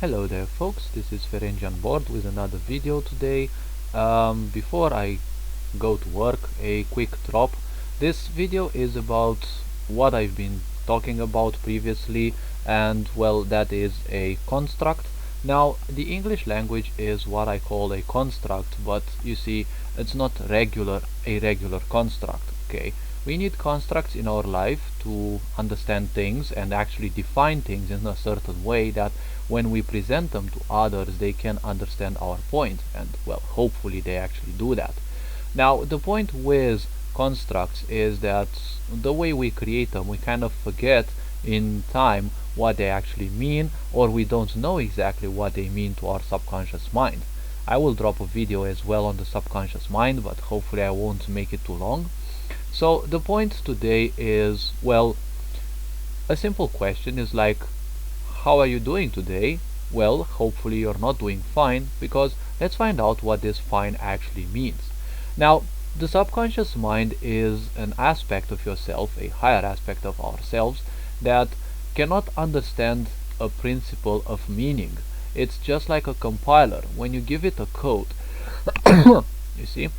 Hello there folks, this is F.I.N.E on board with another video today. Before I go to work, a quick drop. This video is about what I've been talking about previously, and well, that is a construct. Now the English language is what I call a construct, but you see it's not a regular construct. Okay, we need constructs in our life to understand things and actually define things in a certain way that when we present them to others they can understand our point, and well, hopefully they actually do that. Now the point with constructs is that the way we create them, we kind of forget in time what they actually mean, or we don't know exactly what they mean to our subconscious mind. I will drop a video as well on the subconscious mind, but hopefully I won't make it too long. So the point today is, well, a simple question is like, how are you doing today? Well, hopefully you're not doing fine, because let's find out what this fine actually means. Now, the subconscious mind is an aspect of yourself, a higher aspect of ourselves, that cannot understand a principle of meaning. It's just like a compiler. When you give it a code, you see,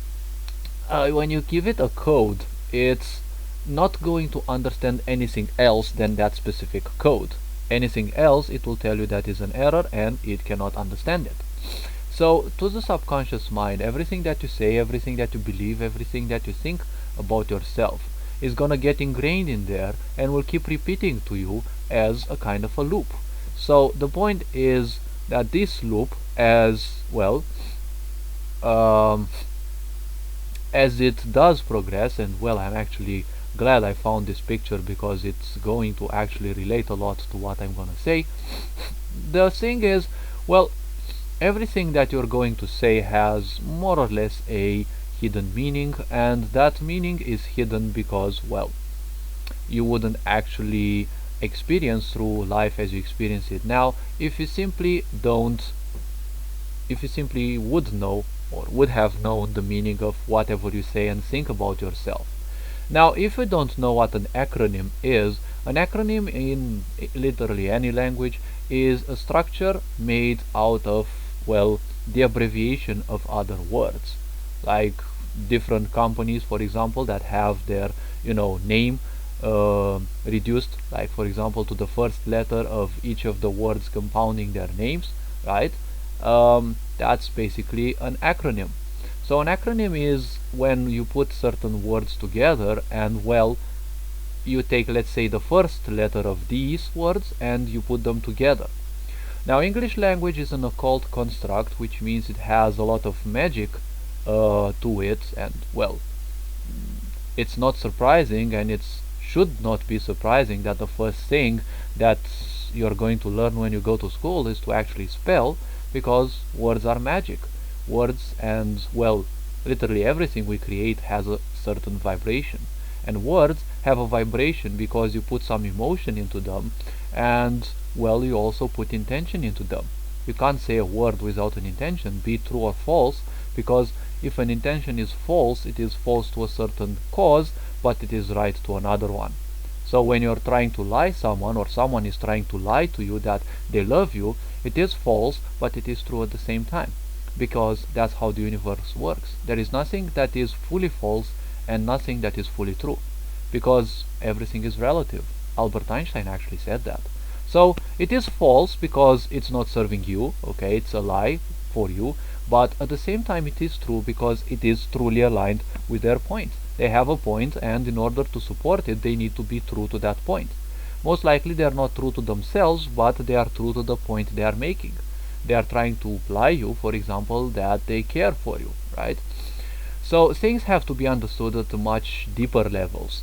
when you give it a code, it's not going to understand anything else than that specific code. Anything else, it will tell you that is an error and it cannot understand it. So to the subconscious mind, everything that you say, everything that you believe, everything that you think about yourself is gonna get ingrained in there and will keep repeating to you as a kind of a loop. So the point is that this loop, as well, as it does progress, and well, I'm actually glad I found this picture because it's going to actually relate a lot to what I'm gonna say. The thing is, well, everything that you're going to say has more or less a hidden meaning, and that meaning is hidden because, well, you wouldn't actually experience through life as you experience it now if you simply would know or would have known the meaning of whatever you say and think about yourself. Now, if you don't know what an acronym is, an acronym in literally any language is a structure made out of, well, the abbreviation of other words. Like different companies, for example, that have their, name reduced, like for example, to the first letter of each of the words compounding their names, right? That's basically an acronym. So an acronym is when you put certain words together and, well, you take, let's say, the first letter of these words and you put them together. Now, English language is an occult construct, which means it has a lot of magic to it, and, well, it's not surprising, and it should not be surprising that the first thing that you're going to learn when you go to school is to actually spell, because words are magic. Words and, well, literally everything we create has a certain vibration, and words have a vibration because you put some emotion into them, and, well, you also put intention into them. You can't say a word without an intention, be it true or false, because if an intention is false, it is false to a certain cause, but it is right to another one. So when you're trying to lie someone, or someone is trying to lie to you that they love you, it is false, but it is true at the same time, because that's how the universe works. There is nothing that is fully false and nothing that is fully true, because everything is relative. Albert Einstein actually said that. So it is false because it's not serving you, okay, it's a lie for you, but at the same time it is true because it is truly aligned with their point. They have a point, and in order to support it they need to be true to that point. Most likely they are not true to themselves, but they are true to the point they are making. They are trying to lie you, for example, that they care for you, right? So things have to be understood at much deeper levels.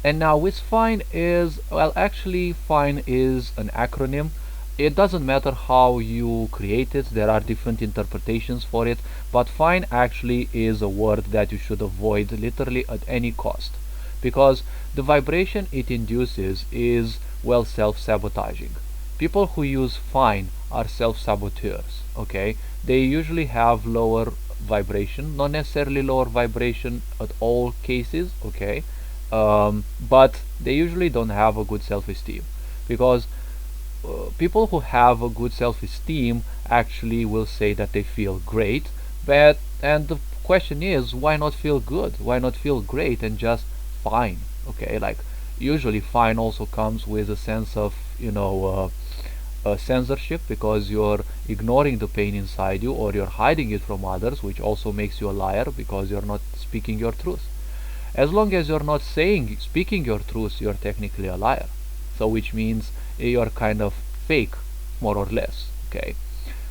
And now with F.I.N.E is, well, actually F.I.N.E is an acronym. It doesn't matter how you create it, there are different interpretations for it, but F.I.N.E actually is a word that you should avoid literally at any cost, because the vibration it induces is, well, self-sabotaging. People who use F.I.N.E are self-saboteurs, okay? They usually have lower vibration, not necessarily lower vibration at all cases, okay? But they usually don't have a good self-esteem, because people who have a good self-esteem actually will say that they feel great, but and the question is, why not feel good? Why not feel great and just fine? Okay, like usually fine also comes with a sense of censorship, because you're ignoring the pain inside you, or you're hiding it from others, which also makes you a liar because you're not speaking your truth. As long as you're not speaking your truth, you're technically a liar. So which means you're kind of fake, more or less. Okay,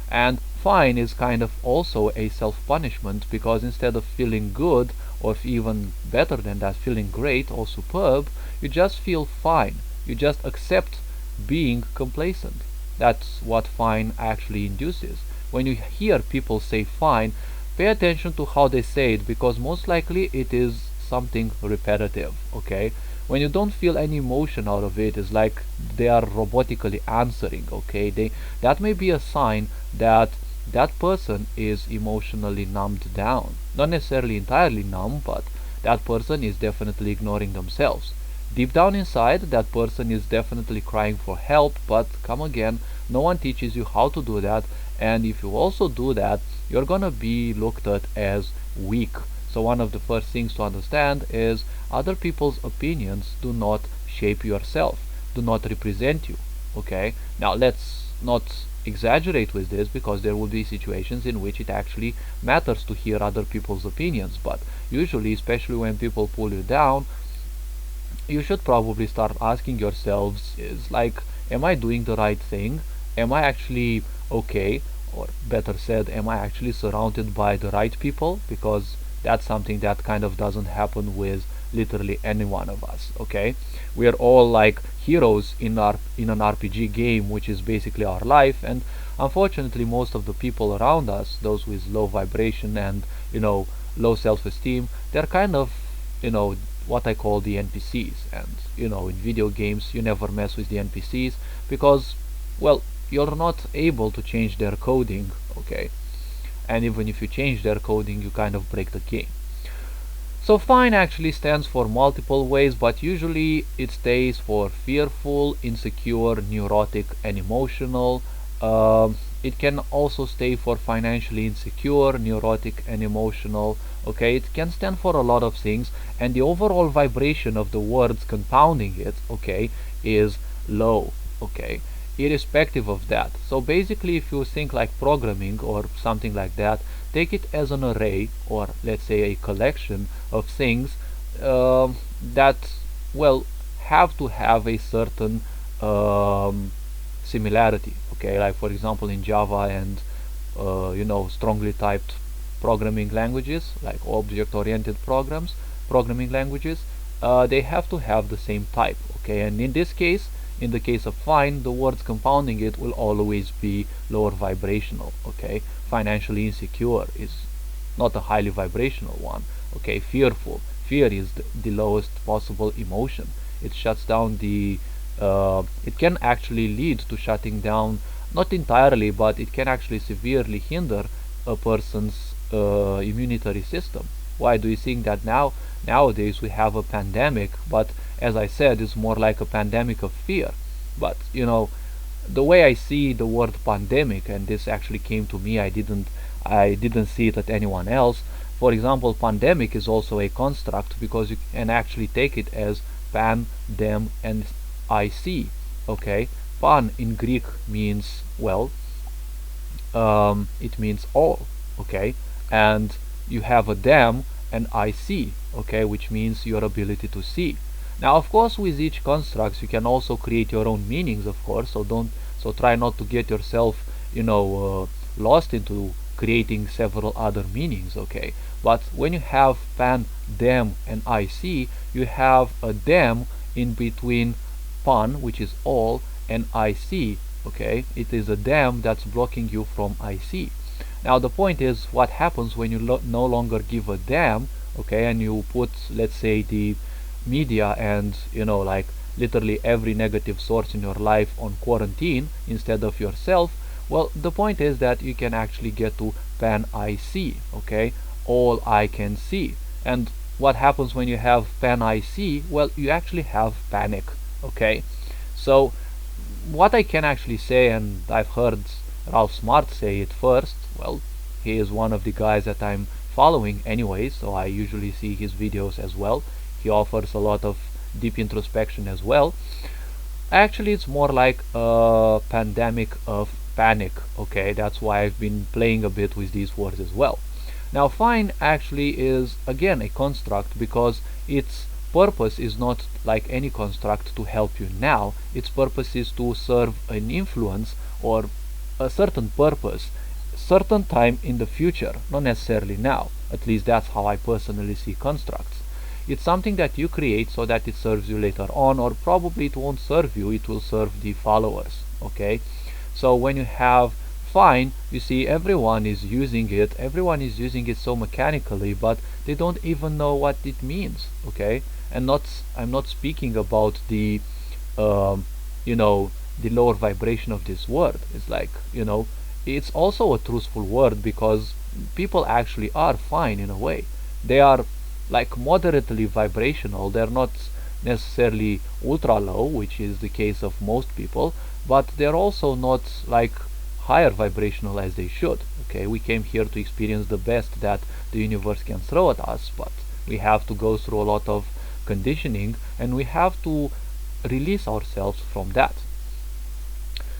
and fine is kind of also a self-punishment, because instead of feeling good, or even better than that, feeling great or superb, you just feel fine. You just accept being complacent. That's what fine actually induces. When you hear people say fine, pay attention to how they say it, because most likely it is something repetitive. Okay, when you don't feel any emotion out of it, it's like they are robotically answering. Okay, that may be a sign that that person is emotionally numbed down. Not necessarily entirely numb, but that person is definitely ignoring themselves. Deep down inside, that person is definitely crying for help, but come again, no one teaches you how to do that, and if you also do that, you're gonna be looked at as weak. So one of the first things to understand is other people's opinions do not shape yourself, do not represent you. Okay? Now let's not exaggerate with this, because there will be situations in which it actually matters to hear other people's opinions, but usually, especially when people pull you down, you should probably start asking yourselves, is like, am I doing the right thing? Am I actually okay? Or better said, am I actually surrounded by the right people? Because that's something that kind of doesn't happen with literally any one of us. Okay, we are all like heroes in an RPG game, which is basically our life, and unfortunately most of the people around us, those with low vibration and low self-esteem, they're kind of what I call the NPCs. And in video games you never mess with the NPCs, because, well, you're not able to change their coding. Okay, and even if you change their coding, you kind of break the game. So fine actually stands for multiple ways, but usually it stays for fearful, insecure, neurotic, and emotional. It can also stay for financially insecure, neurotic, and emotional. Okay, it can stand for a lot of things, and the overall vibration of the words compounding it, okay, is low. Okay, irrespective of that. So basically, if you think like programming or something like that, take it as an array, or let's say a collection of things that, well, have to have a certain similarity. Okay, like for example in Java and strongly typed programming languages, like object-oriented programming languages, they have to have the same type. Okay, and in this case, in the case of fine, the words compounding it will always be lower vibrational. Okay, financially insecure is not a highly vibrational one. Okay, fear is the lowest possible emotion. It shuts down it can actually lead to shutting down, not entirely, but it can actually severely hinder a person's immunity system. Why do you think that nowadays we have a pandemic, but as I said, it's more like a pandemic of fear? But the way I see the word pandemic, and this actually came to me, I didn't see it at anyone else. For example, pandemic is also a construct, because you can actually take it as pan, dem, and ic. Okay, pan in Greek means, well, it means all. Okay, and you have a dem and ic. Okay, which means your ability to see. Now, of course, with each construct you can also create your own meanings, of course. So try not to get yourself lost into creating several other meanings. Okay, but when you have pan, dem, and ic, you have a dem in between pan, which is all, and ic. Okay, it is a dem that's blocking you from ic. Now the point is, what happens when you no longer give a damn, okay, and you put, let's say, the media and like literally every negative source in your life on quarantine instead of yourself? Well, the point is that you can actually get to pan ic. Okay, all I can see. And what happens when you have pan ic? Well, you actually have panic. Okay, so what I can actually say, and I've heard Ralph Smart say it first, well, he is one of the guys that I'm following anyway, so I usually see his videos as well. He offers a lot of deep introspection as well. Actually, it's more like a pandemic of panic, okay? That's why I've been playing a bit with these words as well. Now, fine actually is again a construct because its purpose is not like any construct to help you now. Its purpose is to serve an influence or a certain purpose, certain time in the future, not necessarily now. At least that's how I personally see constructs. It's something that you create so that it serves you later on, or probably it won't serve you, it will serve the followers, okay? So when you have fine, you see everyone is using it so mechanically, but they don't even know what it means, okay? And I'm not speaking about the you know, the lower vibration of this word. It's like, you know, it's also a truthful word because people actually are fine in a way. They are like moderately vibrational. They're not necessarily ultra low, which is the case of most people, but they're also not like higher vibrational as they should. Okay, we came here to experience the best that the universe can throw at us, but we have to go through a lot of conditioning and we have to release ourselves from that.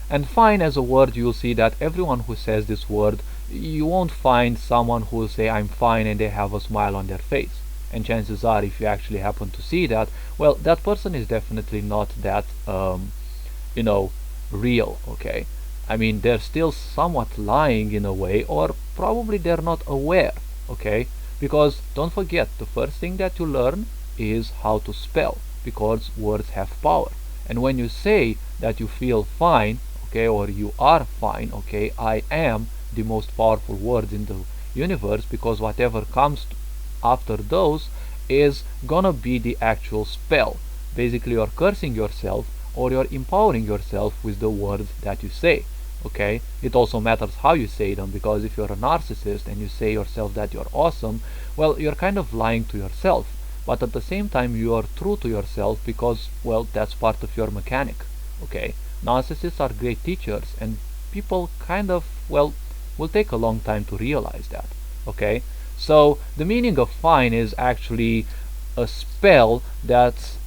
And fine as a word, you'll see that everyone who says this word, you won't find someone who will say I'm fine and they have a smile on their face. And chances are, if you actually happen to see that, well, that person is definitely not that you know, real, okay? I mean, they're still somewhat lying in a way, or probably they're not aware, okay? Because don't forget, the first thing that you learn is how to spell, because words have power. And when you say that you feel fine, okay, or you are fine, okay, I am the most powerful word in the universe, because whatever comes after those is gonna be the actual spell. Basically, you're cursing yourself or you're empowering yourself with the words that you say. Okay, it also matters how you say them, because if you're a narcissist and you say yourself that you're awesome, well, you're kind of lying to yourself, but at the same time you are true to yourself because, well, that's part of your mechanic. Okay, narcissists are great teachers and people kind of, well, will take a long time to realize that. Okay, so the meaning of fine is actually a spell that's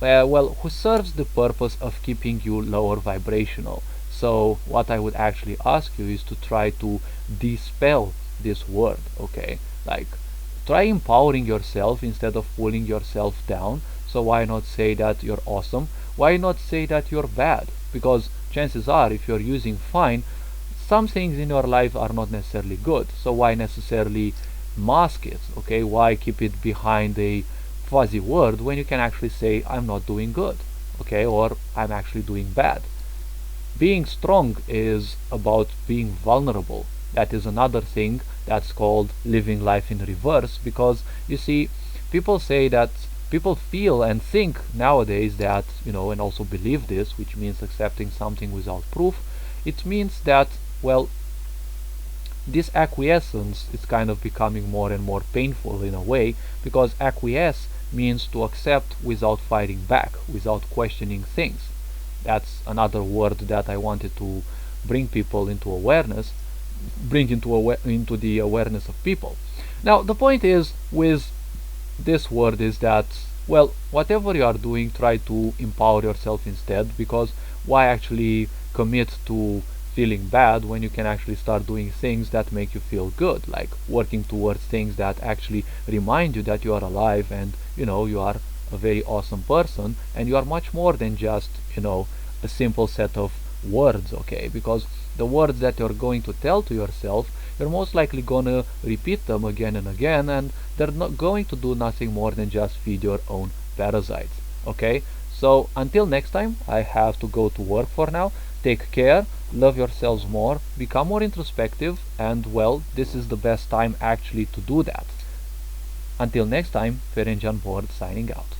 well, who serves the purpose of keeping you lower vibrational. So what I would actually ask you is to try to dispel this word, okay? Like, try empowering yourself instead of pulling yourself down. So why not say that you're awesome? Why not say that you're bad? Because chances are, if you're using fine, some things in your life are not necessarily good. So why necessarily mask it, okay? Why keep it behind a fuzzy word when you can actually say I'm not doing good, okay, or I'm actually doing bad. Being strong is about being vulnerable. That is another thing that's called living life in reverse, because you see, people say that people feel and think nowadays that, you know, and also believe this, which means accepting something without proof. It means that, well, this acquiescence is kind of becoming more and more painful in a way, because acquiesce means to accept without fighting back, without questioning things. That's another word that I wanted to bring people into awareness, bring into the awareness of people. Now, the point is with this word is that, well, whatever you are doing, try to empower yourself instead, because why actually commit to feeling bad when you can actually start doing things that make you feel good, like working towards things that actually remind you that you are alive and, you know, you are a very awesome person and you are much more than just, you know, a simple set of words, okay? Because the words that you're going to tell to yourself, you're most likely gonna repeat them again and again, and they're not going to do nothing more than just feed your own parasites, okay? So until next time, I have to go to work for now. Take care, love yourselves more, become more introspective, and, well, this is the best time actually to do that. Until next time, Ferenc on board signing out.